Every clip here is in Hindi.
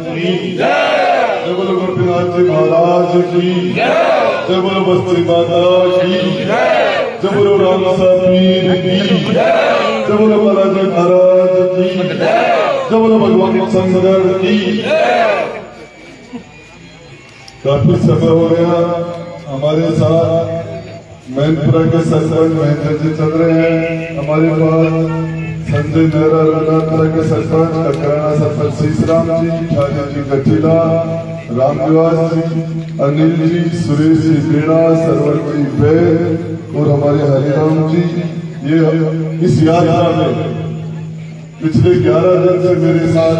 की जय बोलो गोपीनाथ जी महाराज की जय बोलो बस्ती माता की जय बोलो राम पीर की जय बोलो बालाजी महाराज की जय बोलो भगवान शंकर की। काफी समय हो गया हमारे साथ मैनपुरा के सरपंच महेंद्र जी चल रहे हैं, हमारे पास संजय नेहरा रघुनाथपुरा के सरपंच, ककराना सरपंच शीशराम जी, ठाकुर जी गठीला, रामनिवास जी, अनिल जी, सुरेश जी बेड़ा, सरवर जी बैर और हमारे हरिराम जी। ये इस यात्रा में पिछले 11 दिन से मेरे साथ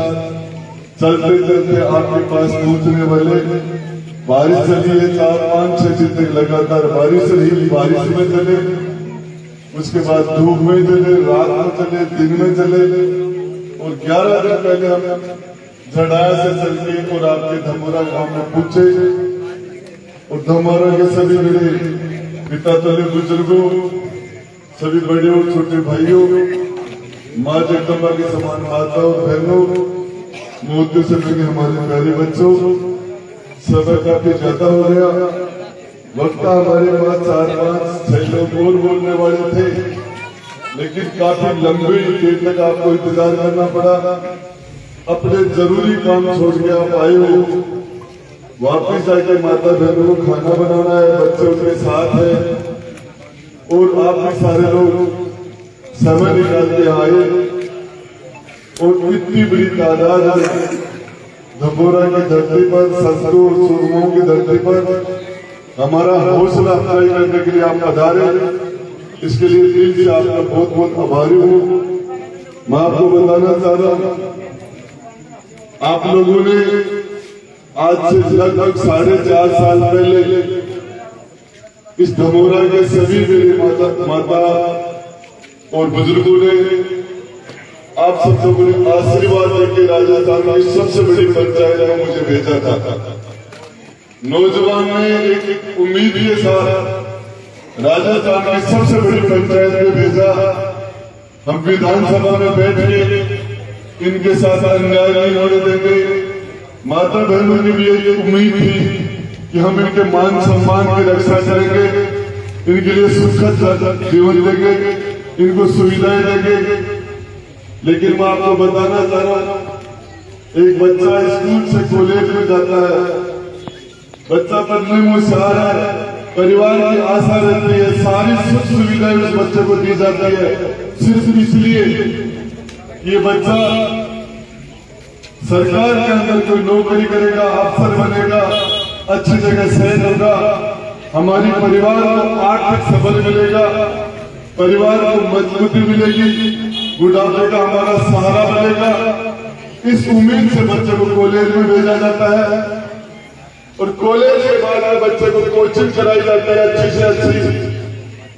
चलते चलते आपके पास पहुंचने वाले। बारिश चली है 4-5-6 दिन तक लगातार बारिश रही, बारिश में चले, उसके बाद धूप में चले, रात में चले, दिन में चले और 11 दिन पहले हम झड़ाया से चल के और आपके धमोरा गांव में पूछे और धमोरा के सभी मेरे पिता तले बुजुर्गों, सभी बड़े और छोटे भाइयों, माँ जगदम्बा के समान माता और बहनों, मोदी से मिले हमारे प्यारे बच्चों, समय काफी ज्यादा हो गया। वक्त हमारे पास 4-5-6 लोग और बोलने वाले थे, लेकिन काफी लंबी देर तक आपको इंतजार करना पड़ा। अपने जरूरी काम छोड़ के आप आए हो, वापिस आके माता बहनों को खाना बनाना है, बच्चे उनके साथ है और आप भी सारे लोग समय निकाल के आए और इतनी बड़ी तादाद है धमोरा की धरती पर, संतों सूरमों की धरती पर हमारा हौसला अफजाई करने के लिए आप पधारे, इसके लिए दिल से आपका बहुत बहुत आभारी हूँ। मैं आपको बताना चाह रहा हूँ, आप लोगों ने आज से लगभग 4.5 साल पहले इस धमोरा के सभी मेरे माता और बुजुर्गों ने आप सब लोगों ने आशीर्वाद देके राजस्थान की सबसे बड़ी पंचायत में मुझे भेजा था। नौजवान ने एक उम्मीद के साथ राजस्थान की सबसे बड़ी पंचायत में भेजा। हम विधानसभा में बैठ के इनके साथ अन्याय नहीं होने देंगे। माता बहनों की भी एक उम्मीद थी कि हम इनके मान सम्मान की रक्षा करेंगे, इनके लिए सुखद जीवन देंगे, इनको सुविधाएं देंगे। लेकिन मैं आपको बताना चाह रहा हूं, एक बच्चा स्कूल से कॉलेज में जाता है, बच्चा पढ़ने में होशियार है, परिवार की आशा रहती है, सारी सुख सुविधाएं उस बच्चे को दी जाती है, सिर्फ इसलिए ये बच्चा सरकार के अंदर कोई नौकरी करेगा, अफसर बनेगा, अच्छी जगह सेट होगा, हमारी परिवार को आर्थिक सबल मिलेगा, परिवार को मजबूती मिलेगी, बुढ़ापे का हमारा सहारा बनेगा। इस उम्मीद से बच्चे को कॉलेज में भेजा जाता है और कॉलेज के बाद में बच्चे को कोचिंग कराई जाती है अच्छी से अच्छी,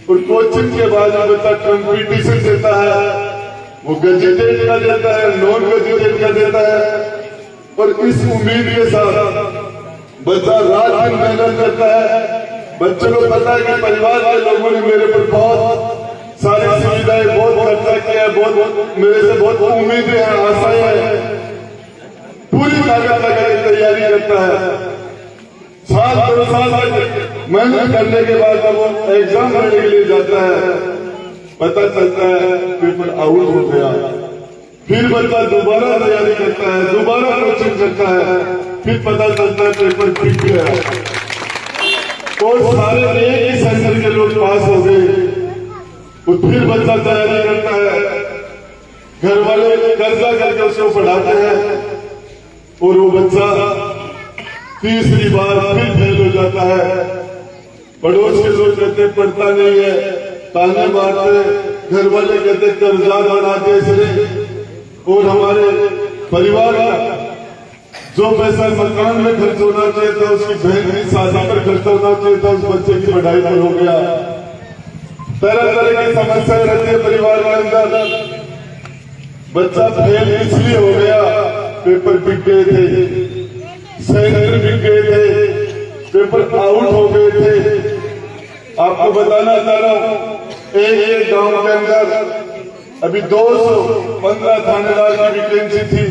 और कोचिंग के बाद में बच्चा कंपटीशन देता है, वो ग्रेजुएट का देता है, नॉन ग्रेजुएट का देता है। और इस उम्मीद के साथ बच्चा रात दिन मेहनत करता है। बच्चे को पता है कि परिवार के लोगों ने मेरे पर बहुत सारी सुविधाएं, बहुत खर्चा किया है, बहुत मेरे से बहुत उम्मीदें हैं, आशाएं हैं, पूरी ताकत लगा के तैयारी करता है। 7-2 साल मेहनत करने के बाद जब वो एग्जाम देने के लिए जाता है, पता चलता है पेपर आउट हो गया, फिर बच्चा दोबारा तैयारी करता है, दोबारा कोचिंग करता है, फिर पता चलता है पेपर टिक गया और सारे एक ही सेंटर के लोग पास हो गए। तो फिर बच्चा तैयारी करता है, घर वाले कर्जा करके उसको पढ़ाते हैं और वो बच्चा तीसरी बार फिर फेल हो जाता है। पड़ोस के लोग कहते पढ़ता नहीं है, ताने मारते, घर वाले कहते कर्जा बनाते इसलिए, और हमारे परिवार का जो पैसा मकान में खर्च होना चाहिए था, उसकी बहन की शादी पर खर्च होना चाहिए था, उस बच्चे की पढ़ाई पर हो गया। तरह तरह की समस्याएं रहती है परिवार के अंदर। बच्चा फेल इसलिए हो गया, पेपर बिक गए थे, सेंटर बिक गए थे, पेपर आउट हो गए थे। आपको बताना चाह रहा हूं, एक गांव के अंदर अभी 215 थानेदार की वैकेंसी थी,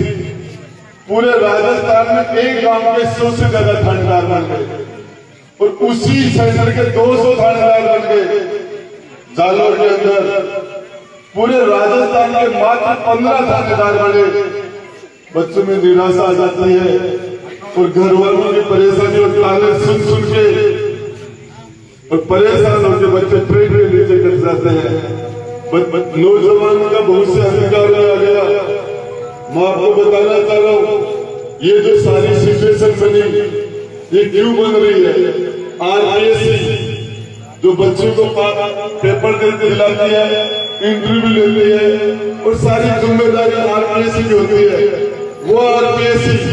पूरे राजस्थान में एक गांव के 100 से ज्यादा थानेदार बन गए और उसी सेंटर के 200 थानेदार बन गए। जालोर के अंदर पूरे राजस्थान के मात्र 15 थानेदार बने। बच्चों में निराशा आ जाती है और घर वालों की परेशानी और ताने सुन सुन के और परेशान होकर बच्चे ट्रेन में नीचे कर जाते हैं। नौजवानों का बहुत से अधिकार आ गया। मैं आपको बताना चाह रहा हूँ ये जो सारी सिचुएशन बनी ये क्यों बन रही है। आरपीएससी जो बच्चों को पेपर देते दिलाती है, इंटरव्यू लेती है और सारी जिम्मेदारी आरपीएससी की होती है। वो आरपीएससी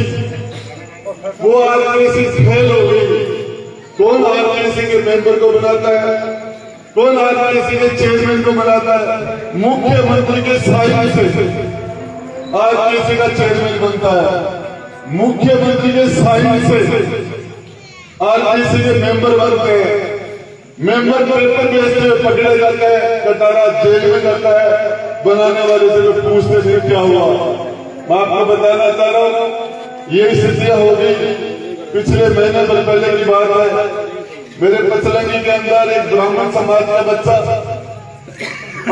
फेल हो गई। कौन आरपीएससी के मेंबर को बनाता है, कौन आरपीएससी के चेयरमैन को बनाता है? मुख्यमंत्री के साइन से आरपीएससी का चेयरमैन बनता है। मुख्यमंत्री के साइन से आरपीएससी के मेंबर बनते हैं। मेंबर पेपर बेचते हुए पकड़े जाते हैं, कटारा जेल में जाता है। बनाने वाले से लोग पूछते थे क्या हुआ। मैं आपको बताना चाह रहा हूँ ये स्थितियां हो गई। पिछले महीने भर पहले की बात है, मेरे पचलंगी के अंदर एक ब्राह्मण समाज का बच्चा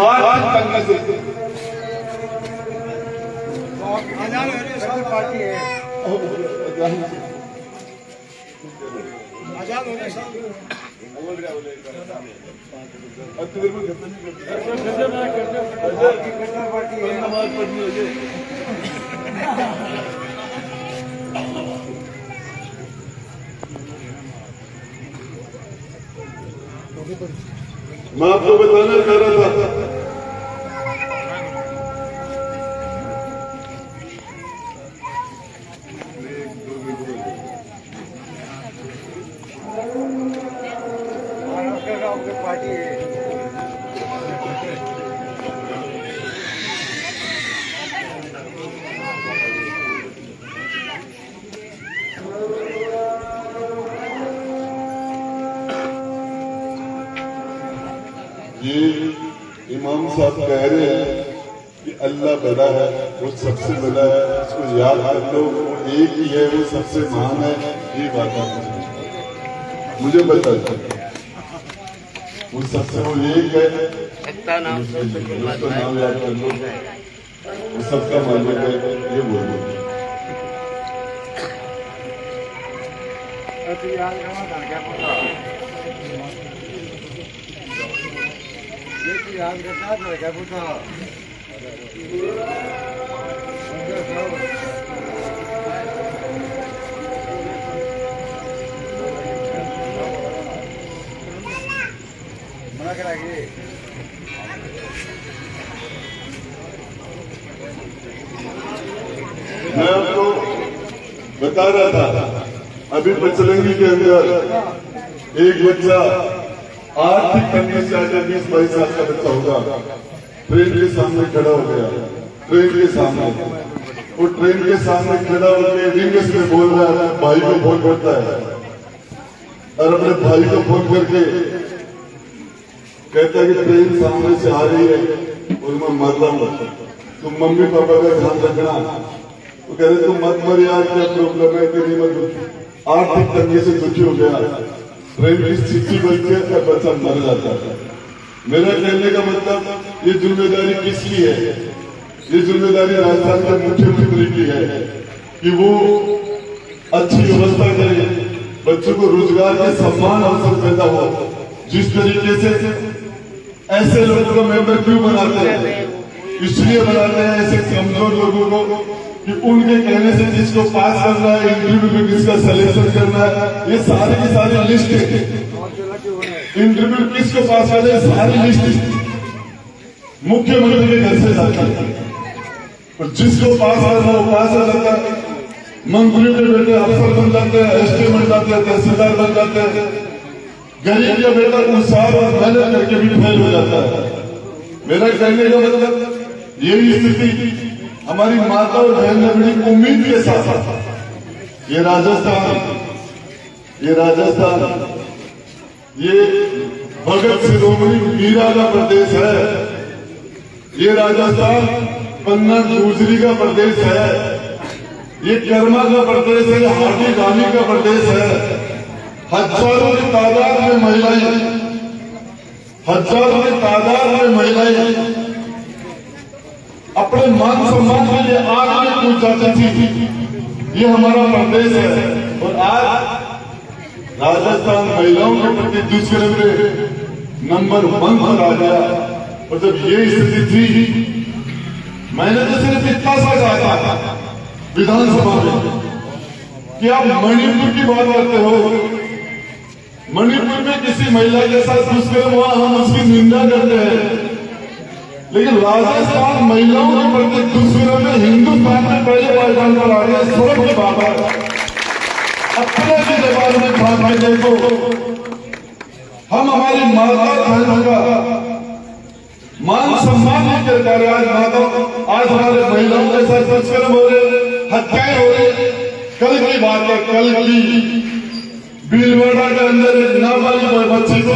आर्थिक तंगी से पार्टी है मैं आपको बताना चाह रहा था पार्टी है। ये इमाम साहब कह रहे हैं कि अल्लाह बड़ा है, वो सबसे बड़ा है, उसको याद कर लो, वो एक ही है, वो सबसे महान है। ये बात मुझे बता दो, वो सबसे वो एक है, उसका नाम याद कर लो, वो सबका मालिक है। ये बोलो याद करना था क्या पूछा। मैं आपको बता रहा था अभी पचलंगी के अंदर एक बच्चा आर्थिक तंगी से आकर 20-22 साल का बच्चा होगा, ट्रेन के सामने खड़ा हो गया। ट्रेन के सामने वो ट्रेन के सामने खड़ा होकर इंग्लिश में बोल रहा है, भाई को फोन करता है और अपने भाई को फोन करके कहता है कि ट्रेन सामने से आ रही है और मैं मर रहा हूं, तुम मम्मी पापा का ध्यान रखना। तो कह रहे तुम मत मर यार, क्या प्रॉब्लम है कि नहीं मत। आर्थिक तंगी से दुखी हो गया, ट्रेन की स्थिति बनती है तो बच्चा मर जाता है। मेरा कहने का मतलब ये जिम्मेदारी किसकी है? ये जिम्मेदारी राजस्थान के मुख्यमंत्री की है कि वो अच्छी व्यवस्था करे, बच्चों को रोजगार के समान अवसर पैदा हो। जिस तरीके से ऐसे लोगों को मेंबर क्यों बनाते हैं? इसलिए बनाते हैं ऐसे कमजोर लोगों को कि उनके कहने से जिसको पास करना है, इंटरव्यू में किसका सिलेक्शन करना है, ये सारी की सारी लिस्ट है। इंटरव्यू किसको पास करना है, सारी लिस्ट मुख्यमंत्री के घर से जाता है और जिसको पास करना वो पास हो जाता है। मंत्री के बेटे अफसर बन जाते हैं, एसटी बन जाते हैं, तहसीलदार बन जाते हैं। गरीब का बेटा उत्साह और मेहनत करके भी फेल हो जाता है। मेरा कहने का मतलब यही स्थिति हमारी माता और बहन ने बड़ी उम्मीद के साथ ये राजस्थान ये भगत शिरोमणि मीरा का प्रदेश है। ये राजस्थान पन्ना गुजरी का प्रदेश है। ये कर्मा का प्रदेश है, हाटी गामी का प्रदेश है। हजारों की तादाद में महिलाएं, हजारों की तादाद में महिलाएं अपने मान सम्मान के लिए आग में कूद जाती थी। ये हमारा प्रदेश है। और आज राजस्थान महिलाओं के प्रति दुष्कर्म में नंबर 1 पर आ गया। और जब ये स्थिति थी, मैंने तो सिर्फ इतना सा कहा था विधानसभा में कि आप मणिपुर की बात करते हो, मणिपुर में किसी महिला के साथ दुष्कर्म हुआ, हम उसकी निंदा करते हैं। लेकिन राजस्थान महिलाओं के प्रति दुष्कर्म में हिंदुस्तान में पहले पायदान पर आ गया। स्वयं के बाबा अपने की जबान में भाग में देखो, हम हमारी माता बहनों का मान सम्मान नहीं कर पा रहे। आज माता, आज हमारे महिलाओं के साथ दुष्कर्म हो रहे, हत्याएं हो रही। कल की बात है, कल की भीलवाड़ा के अंदर एक नाबालिग बच्ची को,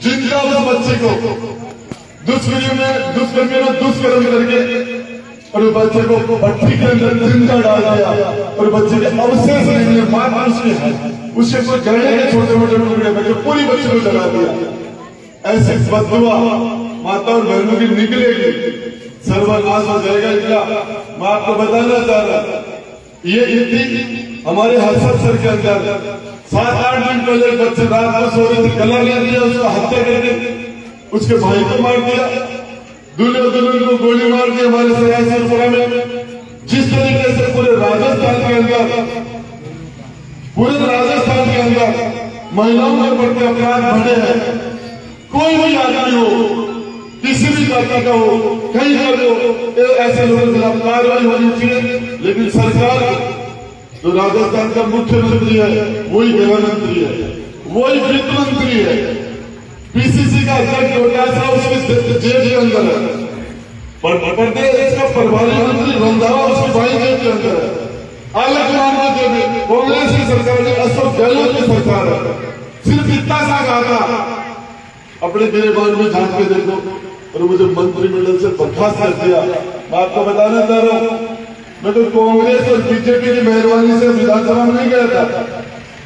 जिंदा उस बच्ची को दुष्कर्मियों ने दुष्कर्म करके और बच्चे को भट्टी के अंदर जिंदा डाल दिया। और बच्चे के अवशेष निकले, मार उसके कोई गले के छोटे मोटे टुकड़े बच्चे पूरी बच्चे को जला दिया। ऐसे बददुआ माता और बहनों की निकलेगी, सर्वनाश हो जाएगा इनका। मैं आपको बताना चाह रहा, ये थी हमारे हर्षद सर के अंदर 7-8 दिन पहले बच्चे रात को सो रहे थे, गला ले लिया, उसको हत्या करके उसके भाई को मार दिया, दूल्हे दुल्हन को गोली मार दी हमारे सयासीपुरा में। जिस तरीके से पूरे राजस्थान के अंदर महिलाओं के प्रति अपराध बढ़े हैं। कोई भी आदमी हो, किसी भी जाति का हो, कहीं का हो, ऐसे लोगों के खिलाफ कार्रवाई होनी चाहिए। लेकिन सरकार, जो राजस्थान का मुख्यमंत्री है, वही गृह मंत्री है, वही वित्त मंत्री है, पीसीसी का अध्यक्ष होता है, उसके जेल के अंदर है, प्रदेश का प्रभारी मंत्री रंधावा उसकी भाई जेल के अंदर है, अलग मान के जेल में। कांग्रेस की सरकार है, अशोक गहलोत की सरकार है। सिर्फ इतना सा कहा था, अपने गिरेबान में झांक के देखो, और मुझे मंत्रिमंडल से बर्खास्त कर दिया। मैं आपको बताना चाह रहा हूँ, मैं तो कांग्रेस और बीजेपी की मेहरबानी से विधानसभा में नहीं गया था,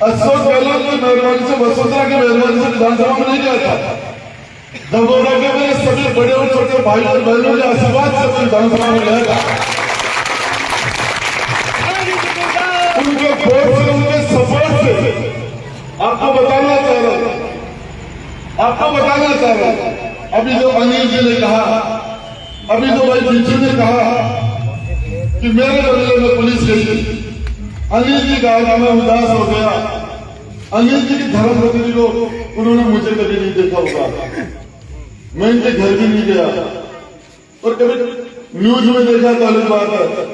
अशोक गहलोत की मेहरबानी से, वसुंधरा की मेहरबानी से विधानसभा में नहीं गया था। दबोरा के मेरे सभी बड़े और छोटे भाई और बहनों के आशीर्वाद से विधानसभा में गया था। उनके वोट से, उनके सपोर्ट से। आपको बताना चाह रहा अभी जो अनिल जी ने कहा, अभी जो भाई बिच्छू ने कहा कि मेरे बदले में पुलिस गई, अनिल जी कहा कि मैं उदास हो गया। अनिल जी की धर्मपत्नी को उन्होंने मुझे कभी नहीं देखा होगा, मैं इनके घर भी नहीं गया, और कभी न्यूज में देखा तो अलग बात है।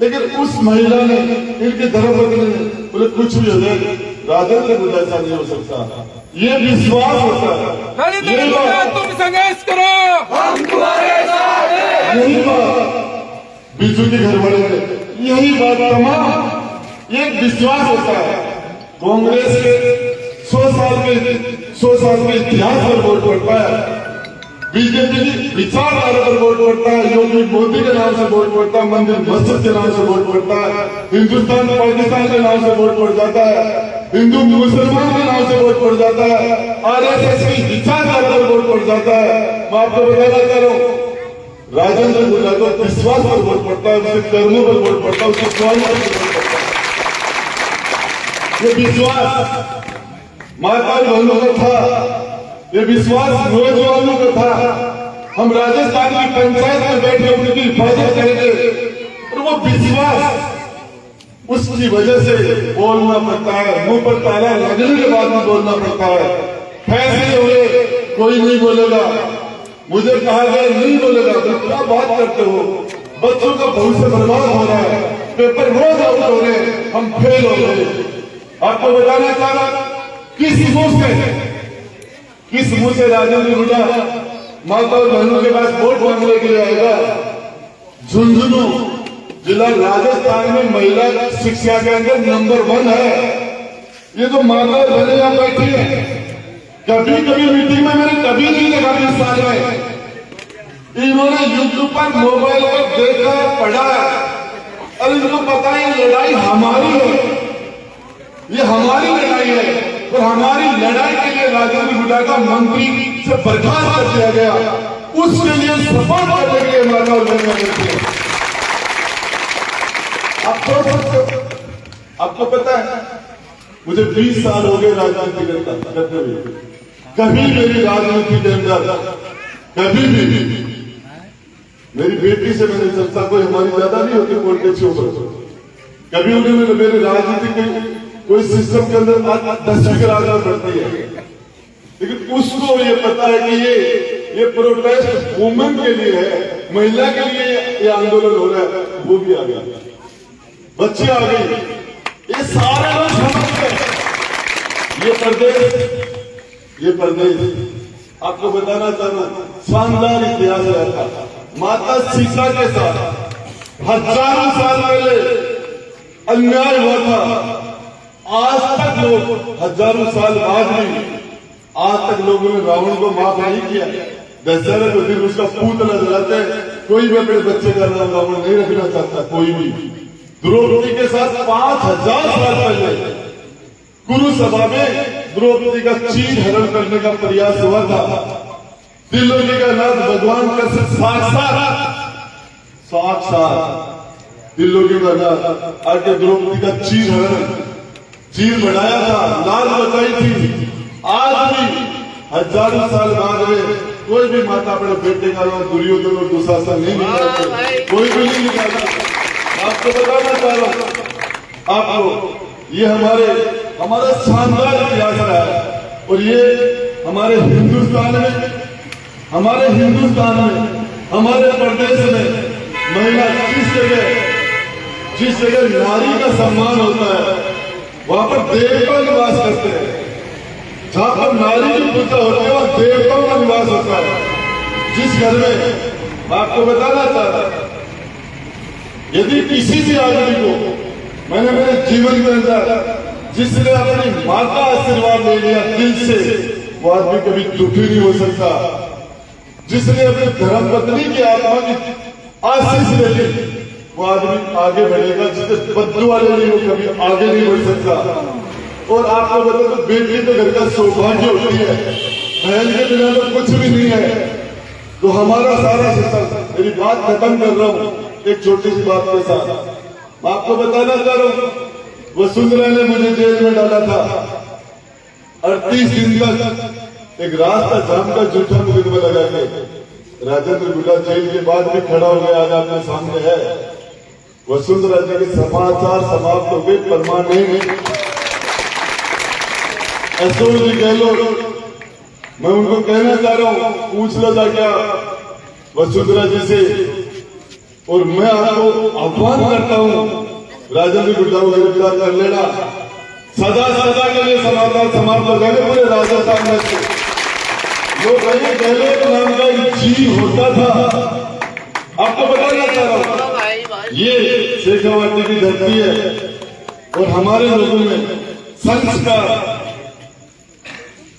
लेकिन उस महिला ने, इनके धर्मपत्नी ने बोले कुछ भी हो जाए, राजन से कुछ ऐसा नहीं हो सकता। ये विश्वास होता है। तुम संघर्ष करो, हम तुम्हारे साथ हैं। यही बात बिजू के घर वाले ने, यही बात तमाम, ये विश्वास होता है। कांग्रेस के 100 साल के इतिहास पर वोट पड़ता है, बीजेपी की विचारधारा पर वोट पड़ता है, योगी मोदी के नाम से वोट पड़ता है, मंदिर मस्जिद के नाम से वोट पड़ता है, हिंदुस्तान पाकिस्तान के नाम से वोट पड़ जाता है, हिंदू मुसलमान के नाम से वोट पड़ जाता है, आरएसएस की विचारधारा पर वोट पड़ जाता है। मैं आपको बताना चाह रहा हूँ, राजेंद्र गुजरात को विश्वास पर वोट पड़ता है, उसके कर्मों पर वोट पड़ता है, उसके स्वास्थ्य पर वोट पड़ता है। ये विश्वास माता बहनों का था, ये विश्वास नौजवानों का था। हम राजस्थान की पंचायत में बैठ कर उनकी हिफाजत करेंगे, और वो विश्वास, उसकी वजह से बोलना पड़ता है, मुंह पर ताला लगने के बाद में बोलना पड़ता है। फैसले हुए, कोई नहीं बोलेगा, मुझे कहा गया नहीं बोलेगा, तो क्या बात करते हो, बच्चों का भविष्य बर्बाद हो रहा है, पेपर रोज आउट हो रहे, हम फेल हो गए। आपको बताना चाह रहा, किस मुंह से राजेंद्र गुडा माता और बहनों के पास वोट मांगने के लिए आएगा। झुंझुनू जिला राजस्थान में महिला शिक्षा के अंदर नंबर 1 है। ये जो माता और बहनें यहाँ बैठी है, कभी मीटिंग में मैंने कभी नहीं देखा इस साल में। इन्होंने यूट्यूब पर, मोबाइल पर देखा, पढ़ा, और इनको पता है लड़ाई हमारी है, ये हमारी लड़ाई है और हमारी लड़ाई के लिए राजेंद्र गुड्डा का मंत्री से बर्खास्त कर दिया गया, उसके लिए सपोर्ट करने के लिए हमारा उल्लेख। आपको पता है मुझे 20 साल हो गए राजनीति करते हुए, कभी मेरी राजनीति के अंदर कभी भी मेरी बेटी से मैंने चर्चा, कोई हमारी ज्यादा नहीं होती पॉलिटिक्स के ऊपर, कभी उन्होंने मेरे राजनीति के कोई सिस्टम के अंदर 10वीं क्लास में पढ़ती है, लेकिन उसको ये पता है कि ये प्रोटेस्ट वुमेन के लिए है, महिला के लिए ये आंदोलन हो रहा है। वो भी आ गया, बच्चे आ गई, ये सारे लोग समझते हैं। ये प्रदेश आपको बताना चाहूँ शानदार इतिहास रहता। माता सीता के साथ हजारों साल पहले अन्याय हुआ था, आज तक लोग हजारों साल बाद भी आज तक लोगों ने रावण को माफ नहीं किया। दशहरे के दिन उसका पुतला जलाते हैं, कोई भी अपने बच्चे का नाम रावण नहीं रखना चाहता, कोई भी। द्रौपदी के साथ 5000 साल पहले कुरु सभा में द्रौपदी का चीर हरण करने का प्रयास हुआ था। त्रिलोकी का नाथ भगवान का साक्षात त्रिलोकी का नाथ आके द्रौपदी का चीर बढ़ाया था, लाल बचाई थी। आज भी हजारों साल बाद में कोई भी माता अपने बेटे का नाम दुर्योधन और दुशासन नहीं निकालते, कोई भी नहीं निकालता। आपको बताना चाह रहा हूं आपको, ये हमारा शानदार इतिहास रहा है। और ये हमारे हिंदुस्तान में हमारे प्रदेश में महिला जिस जगह नारी का सम्मान होता है वहां पर देवता निवास करते हैं। जहां पर नारी की पूजा होती है वहां देवताओं का निवास होता है। जिस घर में आपको बताना चाहता है, यदि किसी भी आदमी को मैंने मेरे जीवन के अंदर जिसने अपनी माँ का आशीर्वाद ले लिया दिल से, वो आदमी कभी दुखी नहीं हो सकता। जिसने अपनी धर्मपत्नी की आत्मा की आशीष ले ली वो आदमी आगे बढ़ेगा, जिसने बद्दुआ ले ली वो कभी आगे नहीं बढ़ सकता। और आपको बता दो, बेटी तो घर का सौभाग्य होती है, बहन के बिना तो कुछ भी नहीं है। तो हमारा सारा सिस्टम, मेरी बात खत्म कर रहा हूँ एक छोटी सी बात के साथ। मैं आपको बताना चाह रहा हूँ, वसुंधरा ने मुझे जेल में डाला था 38 दिन तक एक रास्ता जाम का झूठा मुकदमा लगा के। राजेंद्र गुड्डा जेल के बाद भी खड़ा हो गया, आज आपके सामने है। वसुंधरा जी के समाचार समाप्त हो गए, प्रमाण नहीं। अशोक जी गहलोत, मैं उनको कहना चाह रहा हूं, पूछ लो जा क्या वसुंधरा जी से। और मैं आपको आह्वान करता हूं, राजेंद्र गुड्डा को गिरफ्तार कर लेना, सदा के लिए समाचार समाप्त हो जाएंगे पूरे राजस्थान में से। जो कहीं गहलोत नाम का एक जीव होता था, आपको बताना चाह रहा हूं, ये शेखावाटी की धरती है और हमारे लोगों में संस्कार,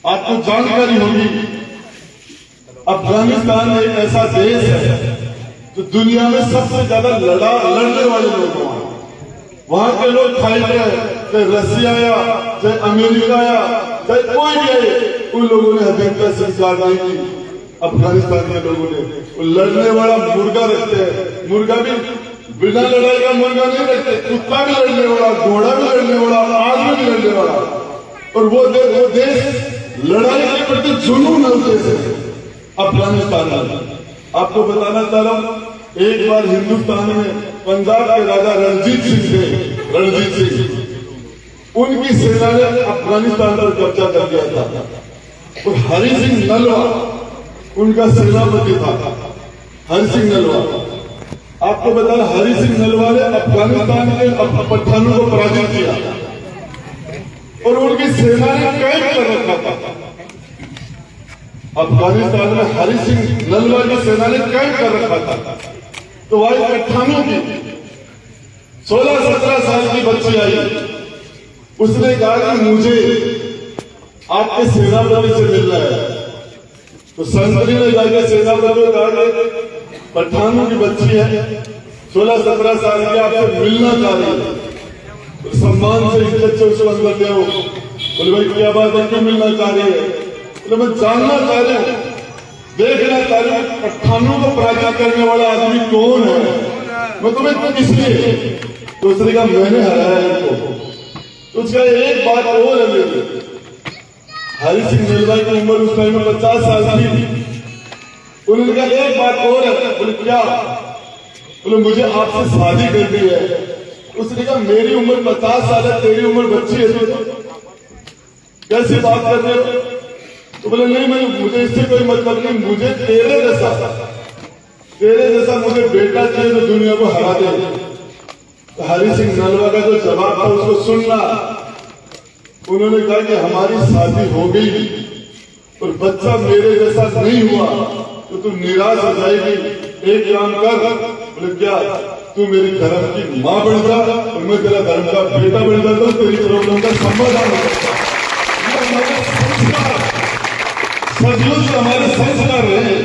आपको जानकारी होगी अफगानिस्तान एक ऐसा देश है जो दुनिया में सबसे ज्यादा लड़ने वाले लोग हैं। वहां के लोग फाइटर है, चाहे रसिया या चाहे अमेरिका या चाहे कोई भी है, उन लोगों ने हत्या संस्कार नहीं की। अफगानिस्तान के लोगों ने वो लड़ने वाला मुर्गा रखते हैं, मुर्गा भी बिना लड़ाई का मुर्गा नहीं रखते, कुत्ता भी लड़ने वाला, घोड़ा भी लड़ने वाला, आदमी भी लड़ने वाला। और वो देश लड़ाई के प्रति जुनून होते थे अफगानिस्तान में। आपको बताना चाह रहा हूं, एक बार हिंदुस्तान में पंजाब के राजा रणजीत सिंह थे, रणजीत सिंह, उनकी सेना ने अफगानिस्तान पर कब्जा कर दिया था। और हरि सिंह नलवा उनका सेनापति था, हरि सिंह नलवा। आपको बता, हरि सिंह नलवा ने अफगानिस्तान के पठानों को पराजित किया और उनकी सेना ने कैद कर रखा था। अफगानिस्तान में हरि सिंह नलवा की सेना ने कैद कर रखा था। तो वही पठानों की 16-17 साल की बच्ची आई, उसने कहा कि मुझे आपके सेनापति से मिलना है। तो संतरी ने जाकर सेनापति को कहा कि पठानों की बच्ची है, 16-17 साल की आपसे मिलना चाह रही है, तो सम्मान से इज्जत से उसको अंदर ले आओ। बोले भाई क्या बात है, क्यों मिलना चाह रही है? बोले मैं जानना चाह रही हूँ, देखना चाह रही हूँ पठानों को पराजित करने वाला आदमी कौन है, मैं तुम्हें इसलिए। तो उसने कहा मैंने हराया इनको। तो उसका एक बात और है मेरी, हरि सिंह नलवा की उम्र उस टाइम में 50 साल थी। उन्होंने कहा एक बात और है। बोले क्या? बोले मुझे आपसे शादी करनी है। उसने कहा मेरी उम्र 50 साल है, तेरी उम्र बच्ची है, तो कैसी बात कर रहे हो? तो बोले नहीं, मुझे इससे कोई मतलब नहीं, मुझे तेरे जैसा मुझे बेटा चाहिए जो दुनिया को हरा दे। तो हरि सिंह नलवा का जो जवाब था उसको सुनना। उन्होंने कहा कि हमारी शादी हो गई और बच्चा मेरे जैसा नहीं हुआ तो तू निराश हो जाएगी। एक काम कर। बोले क्या? तू मेरी धर्म की माँ बन जा और मैं तेरा धर्म का बेटा बन जाता हूँ, तेरी प्रॉब्लम का समाधान हो जाता। ये हमारे संस्कार, सदियों से हमारे संस्कार रहे,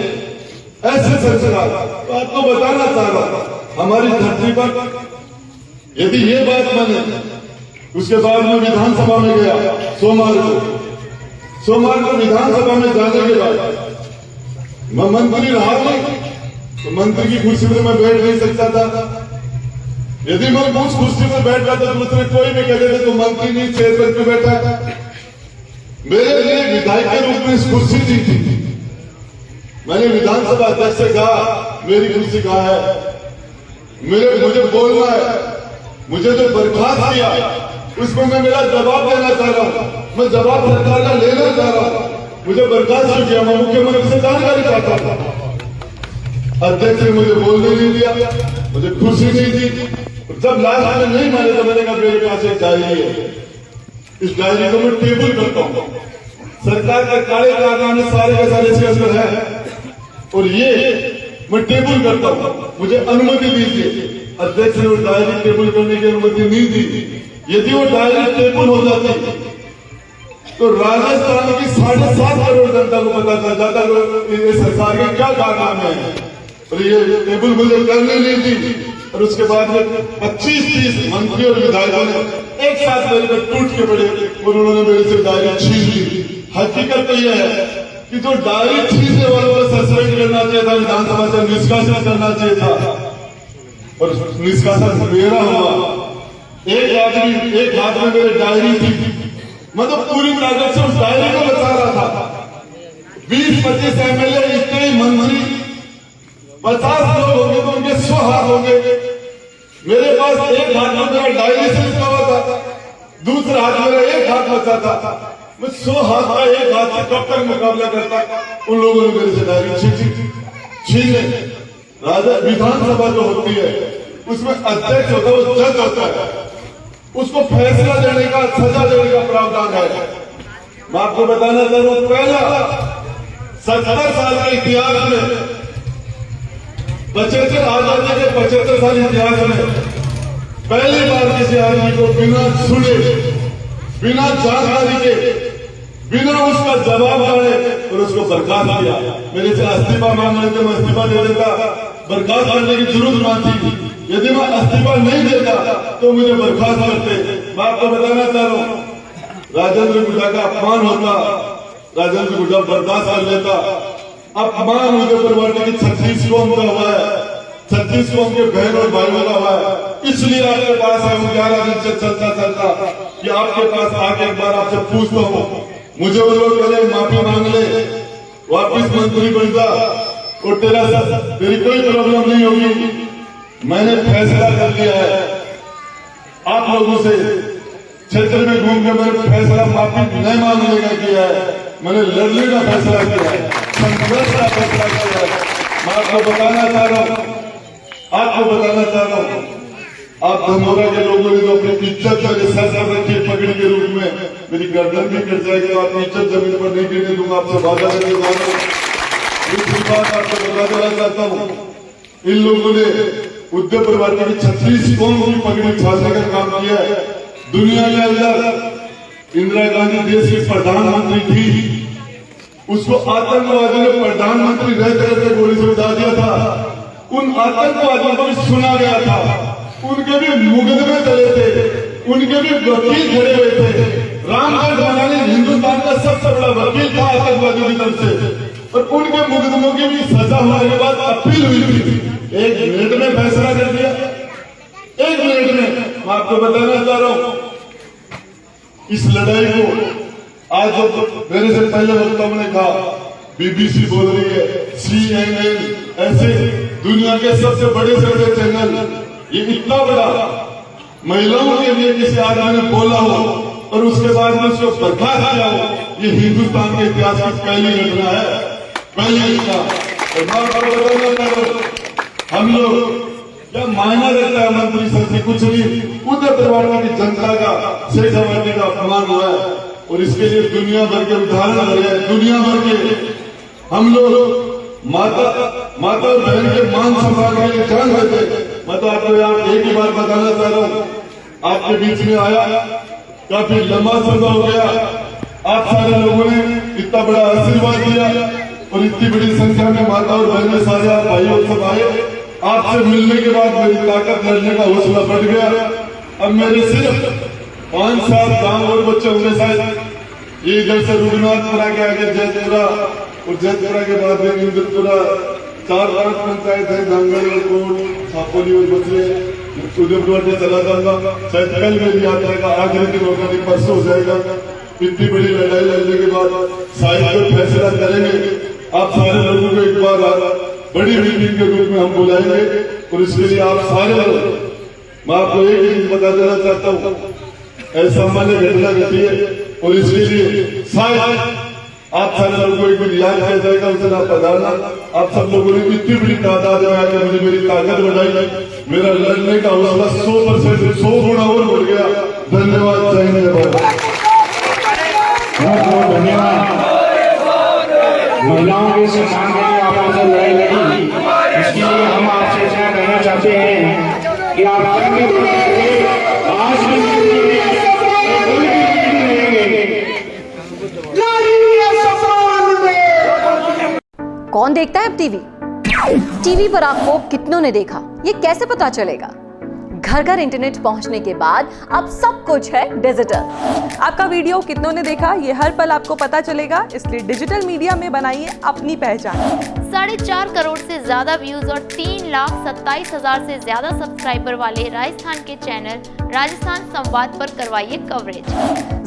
ऐसे संस्कार। तो आपको बताना चाह रहा, हमारी धरती पर यदि ये बात माने, उसके बाद मैं विधानसभा में गया सोमवार को विधानसभा में जाने के बाद मैं मंत्री रहा नहीं, तो मंत्री की कुर्सी पर मैं बैठ नहीं सकता था। यदि मैं उस कुर्सी पर बैठ जाता तो दूसरे कोई भी कह देते तो मंत्री नहीं, चेयरमैन पे बैठा। मेरे लिए विधायक के रूप में इस कुर्सी दी थी। मैंने विधानसभा अध्यक्ष से कहा मेरी कुर्सी कहाँ है, मुझे बोलना है। मुझे जो बर्खास्त किया उसको मैं मेरा जवाब देना चाह रहा हूँ, मैं जवाब सरकार का लेना चाह रहा हूँ। मुझे बर्खास्त क्यों किया? मैं मुख्यमंत्री से जानकारी चाहता था। अध्यक्ष ने मुझे बोलने नहीं दिया, मुझे कुर्सी नहीं दी। जब लास्ट में नहीं माने तो मैंने कहा मेरे पास एक डायरी है, इस डायरी को मैं टेबल करता हूँ। सरकार के काले कारनामे सारे के सारे इसके अंदर है और ये मैं टेबल करता हूँ, मुझे अनुमति दीजिए। अध्यक्ष ने वो डायरी टेबल करने की अनुमति नहीं दी। यदि वो डायरी टेबल हो जाती तो राजस्थान की 7.5 करोड़ जनता को पता चल जाता ये सरकार के क्या कारनामे हैं। और ये टेबल मुझे करने नहीं दी और उसके बाद में 25-30 मंत्री और विधायकों ने एक साथ मेरे पर टूट के पड़े और उन्होंने मेरे से डायरी छीन ली। हकीकत तो यह है कि जो डायरी छीनने वालों को सस्पेंड करना चाहिए था, विधानसभा से निष्कासन करना चाहिए था और निष्कासन मेरा हुआ। एक हाथ में मेरे डायरी थी, मतलब पूरी ताकत से उस डायरी को बचा रहा था। 20-25 एमएलए, इतने ही मंत्री, 50 लोग होंगे तो उनके 100 हाथ होंगे। मेरे पास एक हाथ में मेरा डायरी से लिखा हुआ था, दूसरा हाथ मेरा एक हाथ बचा था। मैं 100 हाथ का एक हाथ से कब तक मुकाबला करता? उन लोगों ने मेरे से डायरी छीन ले। राजा विधानसभा जो होती है उसमें अध्यक्ष होता है, वो जज होता है, उसको फैसला देने का, सजा देने का प्रावधान है। मैं आपको बताना चाह रहा हूं, पहला 70 साल के इतिहास में, 75 आजादी के 75 साल इतिहास में पहली बार किसी आदमी को बिना सुने, बिना जानकारी के, बिना उसका जवाब आए और उसको बर्खास्त किया। मेरे से इस्तीफा मांग रहे थे, मैं इस्तीफा दे देता, बर्खास्त करने की जरूरत ना थी। यदि मैं इस्तीफा नहीं देता तो मुझे बर्खास्त करते। मैं आपको बताना चाह रहा हूँ, राजेंद्र गुड्डा का अपमान होता, राजेंद्र गुड्डा बर्दाश्त कर लेता। अपमान मुझे परवाने की 36 कौम का हुआ है, 36 कौम के बहन और भाइयों का हुआ है। इसलिए आपके पास है 11 दिन से चलता कि आपके पास आके एक बार आपसे पूछता हूँ। मुझे वो लोग पहले माफी मांग ले, वापिस मंत्री बन जा और तेरी कोई प्रॉब्लम नहीं होगी। मैंने फैसला कर लिया है, आप लोगों से क्षेत्र में घूम के मैंने फैसला माफी नहीं मांगने का किया है। मैंने लड़ने का फैसला किया है, संघर्ष का फैसला किया है। मैं आपको बताना चाह रहा हूँ, आप धमोरा के लोगों ने जो अपनी इज्जत का सर पर रखी पगड़ी के रूप में मेरी गर्दन भी गिर जाएगी, तो आपकी इज्जत जमीन पर नहीं गिरने दूंगा। आपसे वादा करके जा रहा हूँ, दूसरी बात आपको बता देना चाहता हूँ, इन लोगों ने उद्योग परिवार की 36 कौम की पगड़ी उछालने का काम किया है। दुनिया के अंदर इंदिरा गांधी देश की प्रधानमंत्री थी, उसको आतंकवादियों ने प्रधानमंत्री रह करके गोली से उड़ा दिया था। उन आतंकवादियों को भी सुना गया था, उनके भी मुकदमे चले थे, उनके भी वकील खड़े हुए थे। रामगढ़ मनाली हिंदुस्तान का सबसे बड़ा वकील था आतंकवादियों की तरफ से, और उनके मुकदमों की भी सजा होने के बाद अपील हुई थी। 1 मिनट में फैसला कर दिया, 1 मिनट में। मैं आपको बताना चाह रहा हूं, इस लड़ाई को आज जो मेरे से पहले वक्ताओं ने कहा, बीबीसी बोल रही है, CNN, ऐसे दुनिया के सबसे बड़े से बड़े चैनल, ये इतना बड़ा महिलाओं के लिए किसी आदमी ने बोला हो और उसके बाद में उसको बर्खास्त किया हो, ये हिंदुस्तान के इतिहास की पहली घटना है, पहली घटना। हम लोग क्या मायना रहता है मंत्री सर से, कुछ नहीं। उत्तर प्रदेश की जनता का शेख हमारे का अपमान हुआ है, और इसके लिए दुनिया भर के उदाहरण रहे हैं, दुनिया भर के। हम लोग माता और बहन के मान सम्मान के लिए जान देते। मैं तो आपको यहाँ एक ही बात बताना चाह रहा हूँ, आपके बीच में आया, काफी लंबा समय हो गया, आप सारे लोगों ने इतना बड़ा आशीर्वाद दिया, और इतनी बड़ी संख्या में माता और बहनें सारे आप भाइयों सब आए। आपसे मिलने के बाद मेरी ताकत लड़ने का हौसला बढ़ गया। अब मेरे सिर्फ 5-7 गांव और बच्चे होंगे शायद। ये इधर से रघुनाथपुरा के आगे जयपुरा, और जयपुरा के बाद में इंद्रपुरा, 4-5 पंचायत है, जंगल, कोट, छापोली और बचले। उदयपुर में चला जाऊंगा, शायद कल मेरी यात्रा का आखिरी दिन होगा, नहीं परसों हो जाएगा। इतनी बड़ी लड़ाई लड़ने के बाद शायद कोई फैसला करेंगे। आप सारे लोगों को एक बार बड़ी मीटिंग के रूप में हम बुलाएंगे, और इसके लिए आप सारे लोग, मैं आपको एक चीज बता देना चाहता हूँ, ऐसा सामान्य घटना घटी है, और इसके लिए शायद आप सारे लोगों को एक दिन याद किया जाएगा, उस दिन आप पधारना। आप सब लोगों ने इतनी बड़ी तादाद में आकर मुझे मेरी ताकत बढ़ाई, मेरा लड़ने का हौसला 100% 100 गुना और बढ़ गया। धन्यवाद, जय हिंद, जय भारत। बहुत बहुत धन्यवाद। महिलाओं के सम्मान के लिए आपने जो लड़ाई लड़ी, इसके लिए हम आपसे इतना कहना चाहते हैं कि आप आज कौन देखता है अब टीवी पर आपको कितनों ने देखा, ये कैसे पता चलेगा? घर घर इंटरनेट पहुंचने के बाद अब सब कुछ है डिजिटल। आपका वीडियो कितनों ने देखा ये हर पल आपको पता चलेगा, इसलिए डिजिटल मीडिया में बनाइए अपनी पहचान। 4.5 करोड़ से ज्यादा व्यूज और 3,27,000 से ज्यादा सब्सक्राइबर वाले राजस्थान के चैनल राजस्थान संवाद पर करवाइए कवरेज।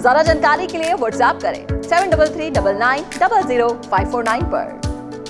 ज्यादा जानकारी के लिए व्हाट्सएप करें 7339900549 पर।